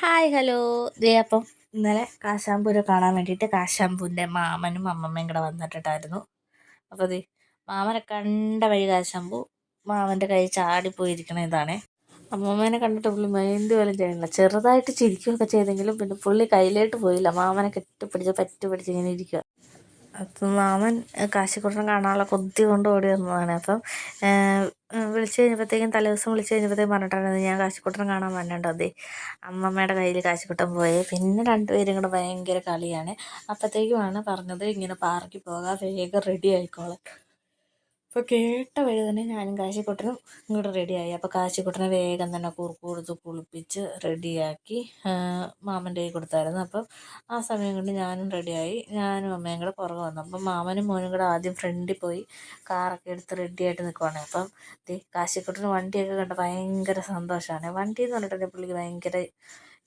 Hi hello. ദേ അപ്പം ഇന്നലെ കാശാമ്പൂരെ കാണാൻ വേണ്ടിയിട്ട് കാശാമ്പൂൻ്റെ മാമനും അമ്മമ്മയും കൂടെ വന്നിട്ടുണ്ടായിരുന്നു. അപ്പോൾ ദേ മാമനെ കണ്ട വഴി കാശാമ്പൂ മാമൻ്റെ കൈ ചാടിപ്പോയിരിക്കണ ഇതാണ്. അമ്മമ്മേനെ കണ്ടിട്ട് പുള്ളി മൈൻഡ് പോലും ചെയ്യണില്ല. ചെറുതായിട്ട് ചിരിക്കുകയൊക്കെ ചെയ്തെങ്കിലും പിന്നെ പുള്ളി കയ്യിലോട്ട് പോയില്ല. മാമനെ കെട്ടിപ്പിടിച്ച് പറ്റി പിടിച്ച് ഇങ്ങനെ ഇരിക്കുക. അപ്പം മാമൻ കാശിക്കുട്ടനെ കാണാനുള്ള കൊതി കൊണ്ട് ഓടി വന്നതാണ്. അപ്പം വിളിച്ച് കഴിഞ്ഞപ്പോഴത്തേക്കും തലേദിവസം വിളിച്ച് കഴിഞ്ഞപ്പോഴത്തേക്കും പറഞ്ഞിട്ടുണ്ടായിരുന്നു ഞാൻ കാശിക്കുട്ടനെ കാണാൻ വന്നിട്ടുണ്ടോ. അതെ അമ്മമ്മയുടെ കയ്യിൽ കാശിക്കുട്ടൻ പോയേ. പിന്നെ രണ്ടുപേരും കൂടെ ഭയങ്കര കളിയാണ്. അപ്പോഴത്തേക്കുമാണ് പറഞ്ഞത് ഇങ്ങനെ പാർക്കിൽ പോകാം, വേഗം റെഡി ആയിക്കോളാം. അപ്പോൾ കേട്ട വഴി തന്നെ ഞാനും കാശിക്കുട്ടനും ഇങ്ങോട്ട് റെഡിയായി. അപ്പോൾ കാശിക്കുട്ടനെ വേഗം തന്നെ കുറുക്ക് കൊടുത്ത് കുളിപ്പിച്ച് റെഡിയാക്കി മാമൻ്റെ കൈ കൊടുത്തായിരുന്നു. അപ്പം ആ സമയം കൊണ്ട് ഞാനും റെഡിയായി. ഞാനും അമ്മയും കൂടെ പുറകെ വന്നു. അപ്പം മാമനും മോനും കൂടെ ആദ്യം ഫ്രണ്ടിൽ പോയി കാറൊക്കെ എടുത്ത് റെഡിയായിട്ട് നിൽക്കുവാണ്. അപ്പം കാശിക്കുട്ടന് വണ്ടിയൊക്കെ കണ്ട് ഭയങ്കര സന്തോഷമാണ്. വണ്ടി എന്ന് പറഞ്ഞിട്ടുണ്ടെങ്കിൽ പുള്ളിക്ക് ഭയങ്കര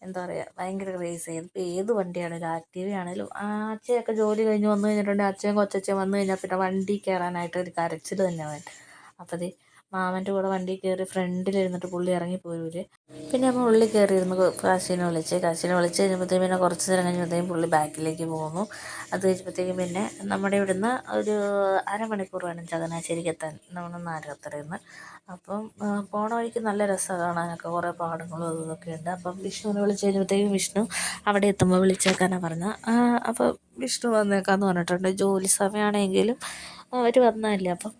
എന്താ പറയുക, ഭയങ്കര ക്രേസ് ചെയ്യും. ഇപ്പോൾ ഏത് വണ്ടിയാണെങ്കിലും ആക്റ്റീവയാണെങ്കിലും അച്ഛയൊക്കെ ജോലി കഴിഞ്ഞ് വന്നു കഴിഞ്ഞിട്ടുണ്ടെങ്കിൽ അച്ഛയും കൊച്ചച്ഛയും വന്നു കഴിഞ്ഞാൽ പിന്നെ വണ്ടി കയറാനായിട്ട് ഒരു കരച്ചിൽ തന്നെയാണ്. അപ്പോൾ മാമൻ്റെ കൂടെ വണ്ടി കയറി ഫ്രണ്ടിലിരുന്നിട്ട് പുള്ളി ഇറങ്ങി പോരൂലേ. പിന്നെ നമ്മൾ ഉള്ളിൽ കയറിയിരുന്ന് കാശിനെ വിളിച്ച് കഴിഞ്ഞപ്പോഴത്തേക്കും പിന്നെ കുറച്ച് നേരം കഴിഞ്ഞപ്പോഴത്തേക്കും പുള്ളി ബാക്കിലേക്ക് പോകുന്നു. അത് കഴിഞ്ഞപ്പോഴത്തേക്കും പിന്നെ നമ്മുടെ ഇവിടുന്ന് ഒരു അരമണിക്കൂർ വേണം ചങ്ങനാശ്ശേരിക്ക് എത്താൻ നമ്മൾ നാരകത്തറയിൽ നിന്ന്. അപ്പം പോണ വഴിക്ക് നല്ല രസമാണ് കാണാനൊക്കെ, കുറേ പാടങ്ങളും അതും ഇതൊക്കെ ഉണ്ട്. അപ്പം വിഷ്ണുവിനെ വിളിച്ച് കഴിഞ്ഞപ്പോഴത്തേക്കും വിഷ്ണു അവിടെ എത്തുമ്പോൾ വിളിച്ചേക്കാനാണ് പറഞ്ഞത്. അപ്പോൾ വിഷ്ണു വന്നേക്കാമെന്ന് പറഞ്ഞിട്ടുണ്ട്. ജോലി സമയമാണെങ്കിലും അവർ വന്നതല്ലേ. അപ്പം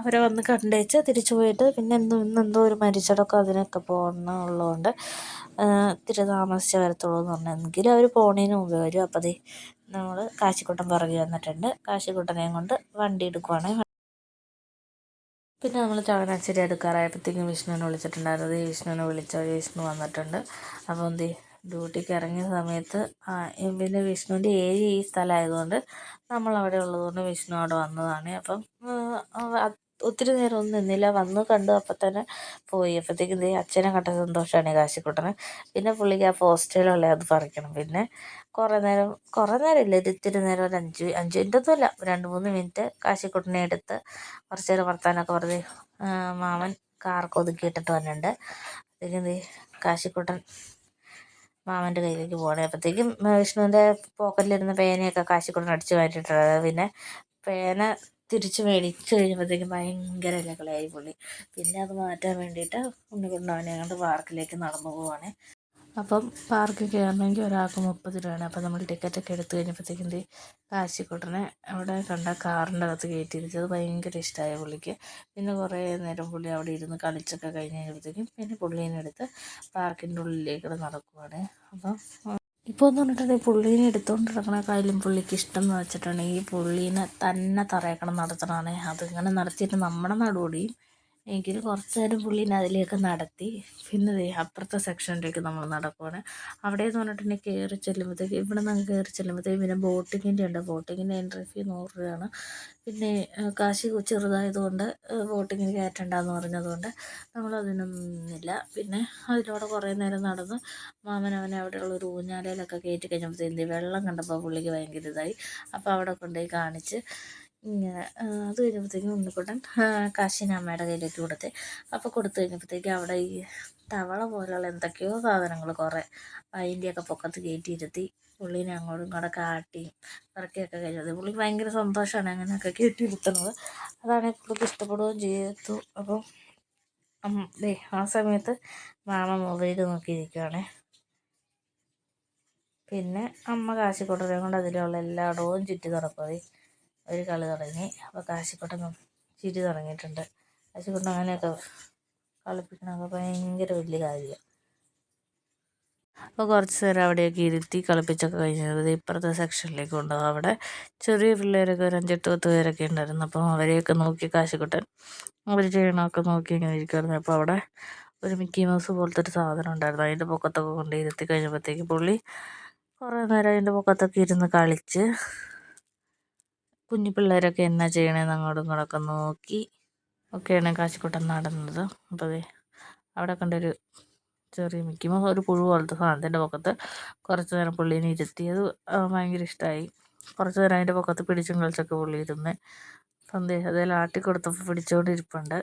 അവരെ വന്ന് കണ്ടേച്ച് തിരിച്ചു പോയിട്ട് പിന്നെ ഇന്നെന്തോ ഒരു മരിച്ചടക്കം അതിനൊക്കെ പോകണമുള്ളതുകൊണ്ട് ഇത്തിരി താമസിച്ച് വരത്തുള്ളൂ എന്ന് പറഞ്ഞെങ്കിലും അവർ പോണതിന് മുമ്പേ വരും. അപ്പോൾ നമ്മൾ കാശിക്കുട്ടൻ പുറകെ വന്നിട്ടുണ്ട്. കാശിക്കുട്ടനെയും കൊണ്ട് വണ്ടി എടുക്കുവാണ്. പിന്നെ നമ്മൾ ചങ്ങനാശ്ശേരി എടുക്കാറായപ്പോഴത്തേക്കും വിഷ്ണുവിനെ വിളിച്ചിട്ടുണ്ടായിരുന്നത്. വിഷ്ണുവിനെ വിഷ്ണു വന്നിട്ടുണ്ട്. അപ്പം ഡ്യൂട്ടിക്ക് ഇറങ്ങിയ സമയത്ത് പിന്നെ വിഷ്ണുവിൻ്റെ ഏരിയ ഈ സ്ഥലമായതുകൊണ്ട് നമ്മളവിടെ ഉള്ളതുകൊണ്ട് വിഷ്ണു അവിടെ വന്നതാണ്. അപ്പം ഒത്തിരി നേരം ഒന്നും നിന്നില്ല, വന്ന് കണ്ടു അപ്പം തന്നെ പോയി. അപ്പോഴത്തേക്കും അച്ഛനെ കണ്ട സന്തോഷമാണ് കാശിക്കുട്ടന്. പിന്നെ പുള്ളിക്ക് ആ പോസ്റ്ററിലുള്ള അത് പറിക്കണം. പിന്നെ കുറേ നേരം ഇല്ല, ഇത്തിരി നേരം ഒരു അഞ്ച് മിനിറ്റ് ഒന്നുമില്ല, 2-3 മിനിറ്റ് കാശിക്കുട്ടനെ എടുത്ത് കുറച്ച് നേരം വർത്താനമൊക്കെ പറഞ്ഞ് മാമൻ കാറൊക്കെ ഒതുക്കിയിട്ടിട്ട് വന്നിട്ടുണ്ട്. അപ്പോഴത്തേക്കും കാശിക്കുട്ടൻ മാമൻ്റെ കയ്യിലേക്ക് പോകണേ. അപ്പോഴത്തേക്കും വിഷ്ണുവിൻ്റെ പോക്കറ്റിലിരുന്ന പേനയൊക്കെ കാശിക്കുട്ടൻ അടിച്ച് മാറ്റിയിട്ടുണ്ട്. പിന്നെ പേന തിരിച്ച് മേടിച്ച് കഴിഞ്ഞപ്പോഴത്തേക്കും ഭയങ്കര ലഹളയായി പുള്ളി. പിന്നെ അത് മാറ്റാൻ വേണ്ടിയിട്ട് ഉണ്ണിക്കുട്ടൻ അവനെ കൊണ്ട് പാർക്കിലേക്ക് നടന്നു പോവുകയാണ്. അപ്പം പാർക്കിൽ കയറണമെങ്കിൽ ഒരാൾക്ക് 30 രൂപയാണ്. അപ്പം നമ്മൾ ടിക്കറ്റൊക്കെ എടുത്തു കഴിഞ്ഞപ്പോഴത്തേക്കും കാശിക്കുട്ടനെ അവിടെ കണ്ട കാറിൻ്റെ അകത്ത് കയറ്റിയിരുത്തിയത് ഭയങ്കര ഇഷ്ടമായ പുള്ളിക്ക്. പിന്നെ കുറേ നേരം പുള്ളി അവിടെ ഇരുന്ന് കളിച്ചൊക്കെ കഴിഞ്ഞ് കഴിഞ്ഞപ്പോഴത്തേക്കും പിന്നെ പുള്ളീനെ എടുത്ത് പാർക്കിൻ്റെ ഉള്ളിലേക്ക് നടക്കുവാണ്. അപ്പം ഇപ്പോൾ എന്ന് പറഞ്ഞിട്ടുണ്ടെങ്കിൽ പുള്ളീനെ എടുത്തുകൊണ്ട് നടക്കണേക്കാളും പുള്ളിക്ക് ഇഷ്ടം എന്ന് വെച്ചിട്ടുണ്ടെങ്കിൽ പുള്ളീനെ തന്നെ തറയക്കണം നടത്തണമാണ്. അതിങ്ങനെ നടത്തിയിട്ട് നമ്മുടെ നടുവൊടിയും. എങ്കിലും കുറച്ച് നേരം പുള്ളീനെ അതിലേക്ക് നടത്തി. പിന്നെ അപ്പുറത്തെ സെക്ഷനിലേക്ക് നമ്മൾ നടക്കുവാണ്. അവിടെ എന്ന് പറഞ്ഞിട്ടുണ്ടെങ്കിൽ കയറി ചെല്ലുമ്പോഴത്തേക്ക് ഇവിടെ നിന്ന് കയറി ചെല്ലുമ്പോഴത്തേക്ക് പിന്നെ ബോട്ടിങ്ങിൻ്റെ ഉണ്ട്. ബോട്ടിങ്ങിൻ്റെ എൻട്രി ഫീ 100 രൂപയാണ്. പിന്നെ കാശി ചെറുതായതുകൊണ്ട് ബോട്ടിങ്ങിന് കയറ്റണ്ടെന്ന് പറഞ്ഞതുകൊണ്ട് നമ്മളതിനൊന്നും നിന്നില്ല. പിന്നെ അതിലൂടെ കുറേ നേരം നടന്ന് മാമനവനെ അവിടെയുള്ളൊരു ഊഞ്ഞാലയിലൊക്കെ കയറ്റി കഴിഞ്ഞപ്പോഴത്തേക്കും വെള്ളം കണ്ടപ്പോൾ പുള്ളിക്ക് ഭയങ്കര ഇതായി. അപ്പോൾ അവിടെ കൊണ്ടുപോയി കാണിച്ച് ഇങ്ങനെ അത് കഴിഞ്ഞപ്പോഴത്തേക്കും ഉണ്ണിക്കുട്ടൻ കാശിനെ അമ്മയുടെ കയ്യിലേക്ക് കൊടുത്ത്. അപ്പോൾ കൊടുത്തു കഴിഞ്ഞപ്പോഴത്തേക്കും അവിടെ ഈ തവള പോലെയുള്ള എന്തൊക്കെയോ സാധനങ്ങൾ കുറേ അതിൻ്റെയൊക്കെ പൊക്കത്ത് കയറ്റിയിരുത്തി പുള്ളീനെ അങ്ങോട്ടും ഇങ്ങോട്ടൊക്കെ ആട്ടി ഇറക്കിയൊക്കെ കഴിഞ്ഞത് പുള്ളിക്ക് ഭയങ്കര സന്തോഷമാണ് അങ്ങനെയൊക്കെ കയറ്റിയിരുത്തുന്നത്. അതാണെങ്കിൽ പുള്ളിക്ക് ഇഷ്ടപ്പെടുകയും ചെയ്തു. അപ്പം ആ സമയത്ത് മാമ മൊബൈൽ നോക്കിയിരിക്കുകയാണ്. പിന്നെ അമ്മ കാശിക്കുട്ടനെ കൊണ്ട് അതിലുള്ള എല്ലായിടവും ചുറ്റി നടക്കും. ഒരു കളി തുടങ്ങി. അപ്പോൾ കാശിക്കുട്ടൻ ചിരി തുടങ്ങിയിട്ടുണ്ട്. കാശിക്കുട്ടൻ അങ്ങനെയൊക്കെ കളിപ്പിക്കണമൊക്കെ ഭയങ്കര വലിയ കാര്യമാണ്. അപ്പോൾ കുറച്ച് നേരം അവിടെയൊക്കെ ഇരുത്തി കളിപ്പിച്ചൊക്കെ കഴിഞ്ഞത് ഇപ്പുറത്തെ സെക്ഷനിലേക്ക് കൊണ്ടുപോകും. അവിടെ ചെറിയ പിള്ളേരൊക്കെ ഒരു 5-8-10 പേരൊക്കെ ഉണ്ടായിരുന്നു. അപ്പം അവരെയൊക്കെ നോക്കി കാശിക്കുട്ടൻ അവർ ചെയ്യണമൊക്കെ നോക്കി ഇങ്ങനെ ഇരിക്കുമായിരുന്നു. അപ്പോൾ അവിടെ ഒരു മിക്കി മൗസ് പോലത്തെ ഒരു സാധനം ഉണ്ടായിരുന്നു. അതിൻ്റെ പൊക്കത്തൊക്കെ കൊണ്ട് ഇരുത്തി കഴിഞ്ഞപ്പോഴത്തേക്ക് പുള്ളി കുറേ നേരം അതിൻ്റെ പൊക്കത്തൊക്കെ ഇരുന്ന് കളിച്ച് കുഞ്ഞു പിള്ളേരൊക്കെ എന്നാ ചെയ്യണേന്ന് അങ്ങോട്ടും ഇങ്ങോട്ടൊക്കെ നോക്കി ഒക്കെയാണ് കാശിക്കുട്ടൻ നടന്നത്. അപ്പോൾ അവിടെ കണ്ടൊരു ചെറിയ മിക്കി മൗസ് ഒരു പുഴു പോലത്തെ സാധനത്തിൻ്റെ പൊക്കത്ത് കുറച്ച് നേരം പുള്ളീനെ ഇരുത്തിയത് ഭയങ്കര ഇഷ്ടമായി. കുറച്ച് നേരം അതിൻ്റെ പൊക്കത്ത് പിടിച്ചും കളിച്ചൊക്കെ പുള്ളി ഇരുന്ന് അതേൽ ആട്ടിക്കൊടുത്തപ്പോൾ പിടിച്ചുകൊണ്ടിരിപ്പുണ്ട്.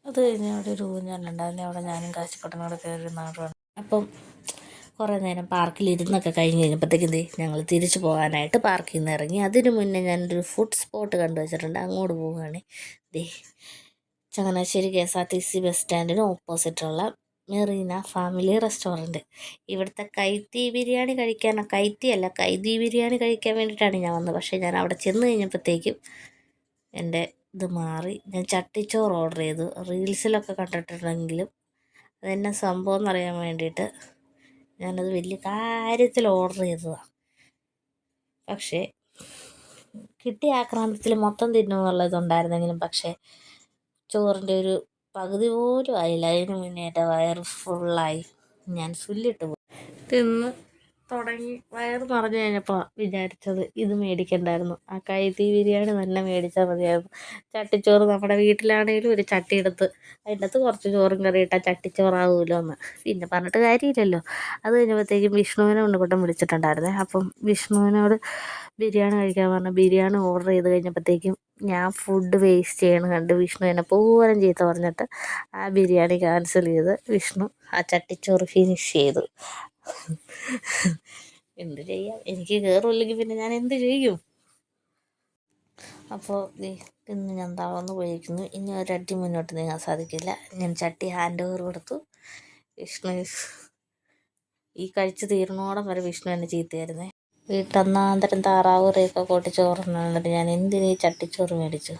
അത് കഴിഞ്ഞ് അവിടെ ഒരു ഊഞ്ഞാലുണ്ടായിരുന്നു, അവിടെ ഞാനും കാശിക്കുട്ടനോട് കയറി നാടുവാണ്. അപ്പം കുറേ നേരം പാർക്കിലിരുന്നൊക്കെ കഴിഞ്ഞ് കഴിഞ്ഞപ്പോഴത്തേക്കും ഞങ്ങൾ തിരിച്ചു പോകാനായിട്ട് പാർക്കിൽ നിന്ന് ഇറങ്ങി. അതിന് മുന്നേ ഞാനൊരു ഫുഡ് സ്പോട്ട് കണ്ടു വെച്ചിട്ടുണ്ട്, അങ്ങോട്ട് പോവുകയാണ്. ചങ്ങനാശ്ശേരി KSRTC ബസ് സ്റ്റാൻഡിന് ഓപ്പോസിറ്റുള്ള മെറീന ഫാമിലി റെസ്റ്റോറൻറ്റ്. ഇവിടുത്തെ കൈത്തി ബിരിയാണി കൈതി ബിരിയാണി കഴിക്കാൻ വേണ്ടിയിട്ടാണ് ഞാൻ വന്നത്. പക്ഷേ ഞാൻ അവിടെ ചെന്ന് കഴിഞ്ഞപ്പോഴത്തേക്കും എൻ്റെ ഇത് മാറി. ഞാൻ ചട്ടിച്ചോറ് ഓർഡർ ചെയ്തു. റീൽസിലൊക്കെ കണ്ടിട്ടുണ്ടെങ്കിലും അതെന്നാ സംഭവം എന്നറിയാൻ വേണ്ടിയിട്ട് ഞാനത് വലിയ കാര്യത്തിൽ ഓർഡർ ചെയ്തതാണ്. പക്ഷേ കിട്ടിയ ആക്രാന്തത്തിൽ മൊത്തം തിന്നുമെന്നുള്ളതുണ്ടായിരുന്നെങ്കിലും പക്ഷേ ചോറിൻ്റെ ഒരു പകുതി പോലും ആയില്ല. അതിന് മുന്നേ എൻ്റെ വയറ് ഫുള്ളായി. ഞാൻ സുല്ലിട്ട് പോയി. തിന്ന് തുടങ്ങി വയറ് നിറഞ്ഞു കഴിഞ്ഞപ്പോൾ വിചാരിച്ചത് ഇത് മേടിക്കണ്ടായിരുന്നു, ആ കൈത്തി ബിരിയാണി തന്നെ മേടിച്ചാൽ മതിയായിരുന്നു. ചട്ടിച്ചോറ് നമ്മുടെ വീട്ടിലാണെങ്കിലും ഒരു ചട്ടി എടുത്ത് അതിൻ്റെ അകത്ത് കുറച്ച് ചോറും കറി ഇട്ടാൽ ചട്ടിച്ചോറാകുമല്ലോ എന്ന്. പിന്നെ പറഞ്ഞിട്ട് കാര്യമില്ലല്ലോ. അത് കഴിഞ്ഞപ്പോഴത്തേക്കും വിഷ്ണുവിനെ ഉണ്ണിക്കുട്ടൻ വിളിച്ചിട്ടുണ്ടായിരുന്നേ. അപ്പം വിഷ്ണുവിനോട് ബിരിയാണി കഴിക്കാൻ പറഞ്ഞ് ബിരിയാണി ഓർഡർ ചെയ്ത് കഴിഞ്ഞപ്പോഴത്തേക്കും ഞാൻ ഫുഡ് വേസ്റ്റ് ചെയ്യണം കണ്ട് വിഷ്ണു എന്നെ പൂരം ചീത്ത പറഞ്ഞിട്ട് ആ ബിരിയാണി ക്യാൻസൽ ചെയ്ത് വിഷ്ണു ആ ചട്ടിച്ചോറ് ഫിനിഷ് ചെയ്തു. എന്ത് ചെയ്യാം, എനിക്ക് കയറുമില്ലെങ്കിൽ പിന്നെ ഞാൻ എന്ത് ചെയ്യും? അപ്പോൾ ഇന്ന് ഞാൻ തളർന്നു പോയിരിക്കുന്നു. ഇനി ഒരടി മുന്നോട്ട് നീങ്ങാൻ സാധിക്കില്ല. ഞാൻ ചട്ടി ഹാൻഡ് ഓവർ കൊടുത്തു. വിഷ്ണു ഈ കഴിച്ച് തീർന്നോടം വരെ വിഷ്ണു എന്നെ ചീത്തയായിരുന്നേ. വീട്ടൊന്നാന്തരം താറാവ് കറിയൊക്കെ കൂട്ടി ചോറുണ്ടിട്ട് ഞാൻ എന്തിനീ ചട്ടിച്ചോറ് മേടിച്ചു.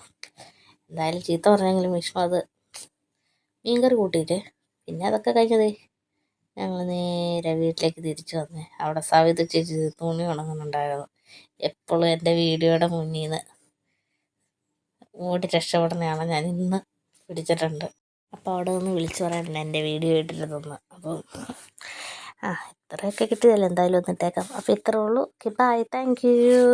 എന്തായാലും ചീത്ത പറഞ്ഞെങ്കിലും വിഷ്ണു അത് മീൻകറി കൂട്ടിയിട്ടേ. പിന്നെ അതൊക്കെ കഴിഞ്ഞതേ ഞങ്ങൾ നേരെ വീട്ടിലേക്ക് തിരിച്ചു വന്നേ. അവിടെ സവിത ചേച്ചി തുണി ഉണങ്ങുന്നുണ്ടായിരുന്നു. എപ്പോഴും എൻ്റെ വീഡിയോയുടെ മുന്നിൽ നിന്ന് ഓടി രക്ഷപ്പെടുന്നതാണ് ഞാൻ ഇന്ന് പിടിച്ചിട്ടുണ്ട്. അപ്പോൾ അവിടെ നിന്ന് വിളിച്ചു പറയാനുണ്ട് എൻ്റെ വീഡിയോ ഇട്ടിരുന്നെന്ന്. അപ്പം ഇത്രയൊക്കെ കിട്ടിയതല്ലേ, എന്തായാലും ഒന്നിട്ടേക്കാം. അപ്പോൾ ഇത്രേ ഉള്ളൂ. Bye, thank U.